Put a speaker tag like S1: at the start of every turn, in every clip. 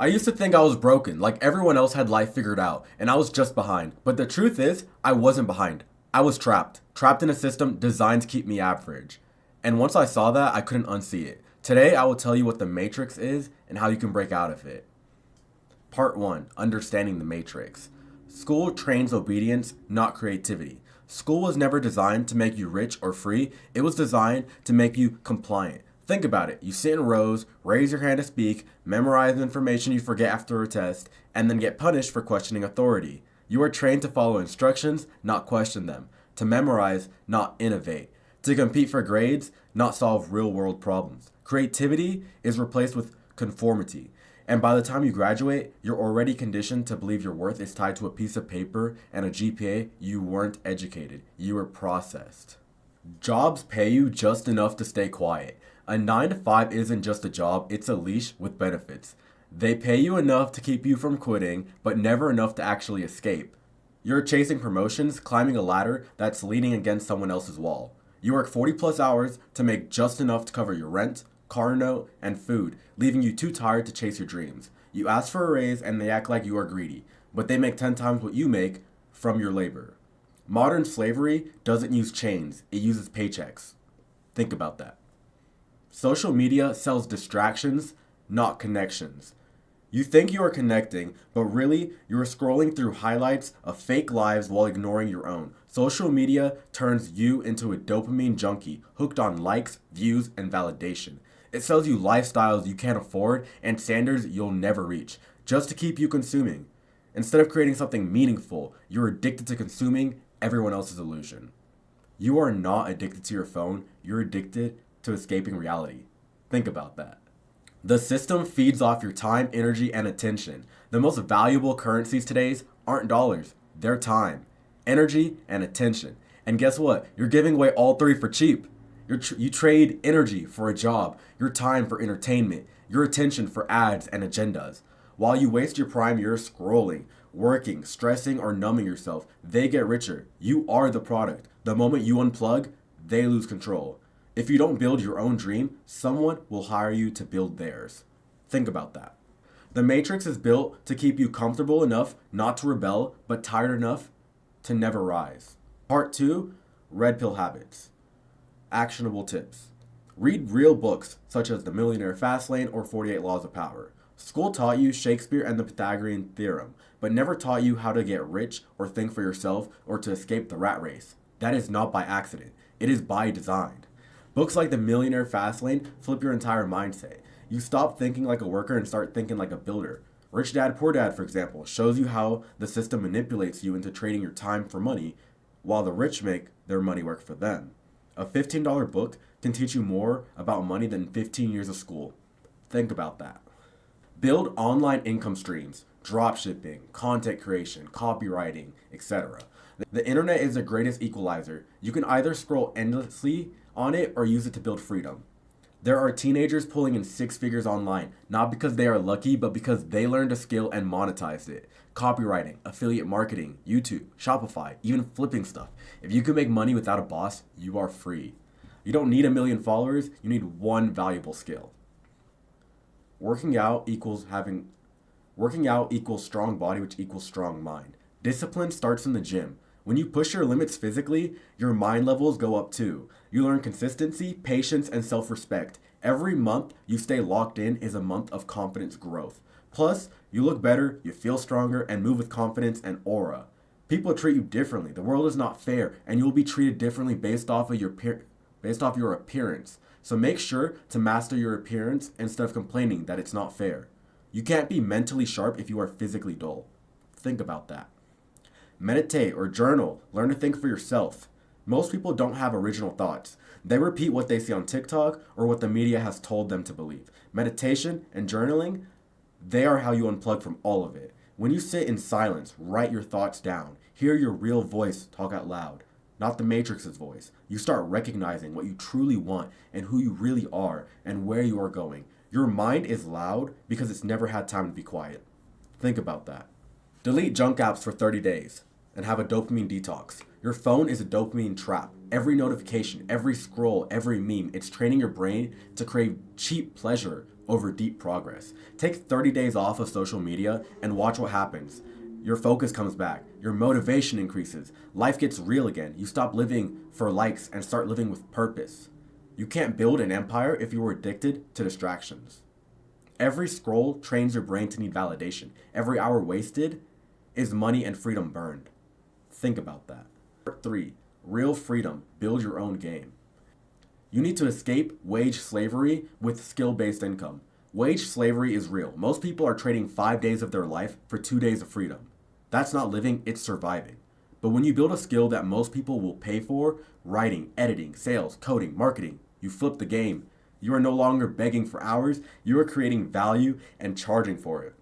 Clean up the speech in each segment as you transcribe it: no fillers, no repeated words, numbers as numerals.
S1: I used to think I was broken, like everyone else had life figured out, and I was just behind. But the truth is, I wasn't behind. I was trapped. Trapped in a system designed to keep me average. And once I saw that, I couldn't unsee it. Today, I will tell you what the Matrix is and how you can break out of it. Part 1, Understanding the Matrix. School trains obedience, not creativity. School was never designed to make you rich or free, it was designed to make you compliant. Think about it. You sit in rows, raise your hand to speak, memorize information you forget after a test, and then get punished for questioning authority. You are trained to follow instructions, not question them. To memorize, not innovate. To compete for grades, not solve real world problems. Creativity is replaced with conformity. And by the time you graduate, you're already conditioned to believe your worth is tied to a piece of paper and a GPA. You weren't educated. You were processed. Jobs pay you just enough to stay quiet. A 9 to 5 isn't just a job, it's a leash with benefits. They pay you enough to keep you from quitting, but never enough to actually escape. You're chasing promotions, climbing a ladder that's leaning against someone else's wall. You work 40 plus hours to make just enough to cover your rent, car note, and food, leaving you too tired to chase your dreams. You ask for a raise and they act like you are greedy, but they make 10 times what you make from your labor. Modern slavery doesn't use chains, it uses paychecks. Think about that. Social media sells distractions, not connections. You think you are connecting, but really you are scrolling through highlights of fake lives while ignoring your own. Social media turns you into a dopamine junkie, hooked on likes, views, and validation. It sells you lifestyles you can't afford and standards you'll never reach, just to keep you consuming. Instead of creating something meaningful, you're addicted to consuming everyone else's illusion. You are not addicted to your phone, you're addicted to escaping reality. Think about that. The system feeds off your time, energy, and attention. The most valuable currencies today aren't dollars, they're time, energy, and attention. And guess what? You're giving away all three for cheap. You trade energy for a job, your time for entertainment, your attention for ads and agendas. While you waste your prime years scrolling, working, stressing, or numbing yourself, they get richer. You are the product. The moment you unplug, they lose control. If you don't build your own dream, someone will hire you to build theirs. Think about that. The Matrix is built to keep you comfortable enough not to rebel, but tired enough to never rise. Part 2, Red Pill Habits. Actionable tips. Read real books, such as The Millionaire Fastlane or 48 Laws of Power. School taught you Shakespeare and the Pythagorean Theorem, but never taught you how to get rich or think for yourself or to escape the rat race. That is not by accident. It is by design. Books like The Millionaire Fastlane flip your entire mindset. You stop thinking like a worker and start thinking like a builder. Rich Dad Poor Dad, for example, shows you how the system manipulates you into trading your time for money, while the rich make their money work for them. A $15 book can teach you more about money than 15 years of school. Think about that. Build online income streams, dropshipping, content creation, copywriting, etc. The internet is the greatest equalizer. You can either scroll endlessly on it or use it to build freedom. There are teenagers pulling in 6 figures online, not because they are lucky, but because they learned a skill and monetized it. Copywriting, affiliate marketing, YouTube, Shopify, even flipping stuff. If you can make money without a boss, you are free. You don't need 1 million followers, you need one valuable skill. Working out equals strong body, which equals strong mind. Discipline starts in the gym. When you push your limits physically, your mind levels go up too. You learn consistency, patience, and self-respect. Every month you stay locked in is a month of confidence growth. Plus, you look better, you feel stronger, and move with confidence and aura. People treat you differently. The world is not fair, and you will be treated differently based off your appearance. So make sure to master your appearance instead of complaining that it's not fair. You can't be mentally sharp if you are physically dull. Think about that. Meditate or journal. Learn to think for yourself. Most people don't have original thoughts. They repeat what they see on TikTok or what the media has told them to believe. Meditation and journaling, they are how you unplug from all of it. When you sit in silence, write your thoughts down. Hear your real voice talk out loud, not the Matrix's voice. You start recognizing what you truly want and who you really are and where you are going. Your mind is loud because it's never had time to be quiet. Think about that. Delete junk apps for 30 days and have a dopamine detox. Your phone is a dopamine trap. Every notification, every scroll, every meme, it's training your brain to crave cheap pleasure over deep progress. Take 30 days off of social media and watch what happens. Your focus comes back. Your motivation increases. Life gets real again. You stop living for likes and start living with purpose. You can't build an empire if you were addicted to distractions. Every scroll trains your brain to need validation. Every hour wasted is money and freedom burned. Think about that. Part 3. Real freedom. Build your own game. You need to escape wage slavery with skill-based income. Wage slavery is real. Most people are trading 5 days of their life for 2 days of freedom. That's not living, it's surviving. But when you build a skill that most people will pay for, writing, editing, sales, coding, marketing, you flip the game. You are no longer begging for hours, you are creating value and charging for it.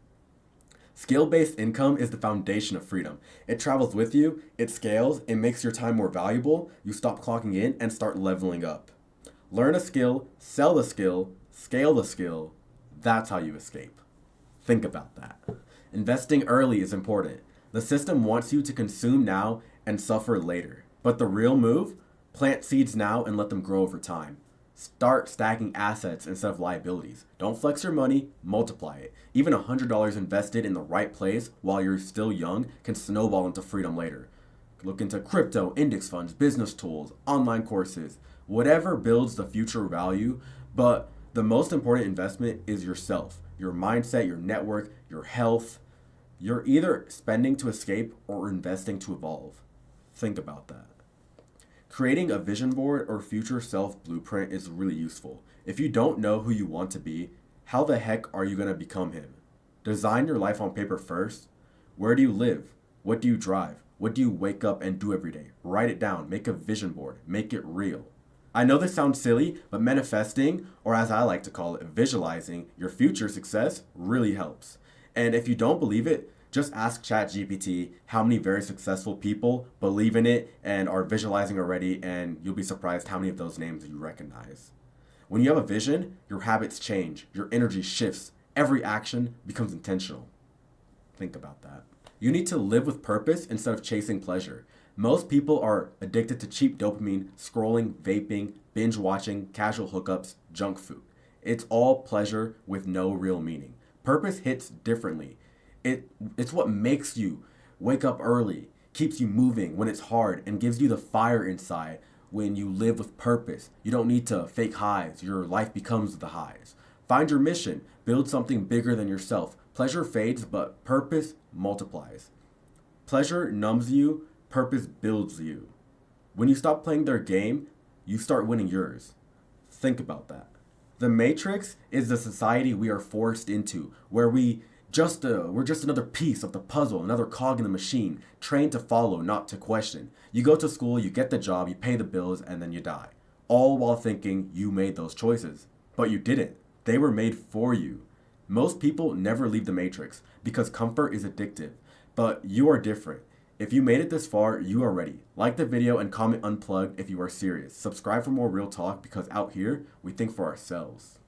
S1: Skill-based income is the foundation of freedom. It travels with you, it scales, it makes your time more valuable, you stop clocking in and start leveling up. Learn a skill, sell the skill, scale the skill. That's how you escape. Think about that. Investing early is important. The system wants you to consume now and suffer later. But the real move? Plant seeds now and let them grow over time. Start stacking assets instead of liabilities. Don't flex your money, multiply it. Even $100 invested in the right place while you're still young can snowball into freedom later. Look into crypto, index funds, business tools, online courses, whatever builds the future value, but the most important investment is yourself, your mindset, your network, your health. You're either spending to escape or investing to evolve. Think about that. Creating a vision board or future self blueprint is really useful. If you don't know who you want to be, how the heck are you going to become him? Design your life on paper first. Where do you live? What do you drive? What do you wake up and do every day? Write it down. Make a vision board. Make it real. I know this sounds silly, but manifesting, or as I like to call it, visualizing your future success really helps. And if you don't believe it, just ask ChatGPT how many very successful people believe in it and are visualizing already, and you'll be surprised how many of those names you recognize. When you have a vision, your habits change, your energy shifts, every action becomes intentional. Think about that. You need to live with purpose instead of chasing pleasure. Most people are addicted to cheap dopamine, scrolling, vaping, binge watching, casual hookups, junk food. It's all pleasure with no real meaning. Purpose hits differently. It's what makes you wake up early, keeps you moving when it's hard, and gives you the fire inside when you live with purpose. You don't need to fake highs. Your life becomes the highs. Find your mission. Build something bigger than yourself. Pleasure fades, but purpose multiplies. Pleasure numbs you. Purpose builds you. When you stop playing their game, you start winning yours. Think about that. The Matrix is the society we are forced into, where we're just another piece of the puzzle, another cog in the machine, trained to follow, not to question. You go to school, you get the job, you pay the bills, and then you die. All while thinking you made those choices. But you didn't. They were made for you. Most people never leave the Matrix because comfort is addictive. But you are different. If you made it this far, you are ready. Like the video and comment Unplugged if you are serious. Subscribe for more real talk because out here, we think for ourselves.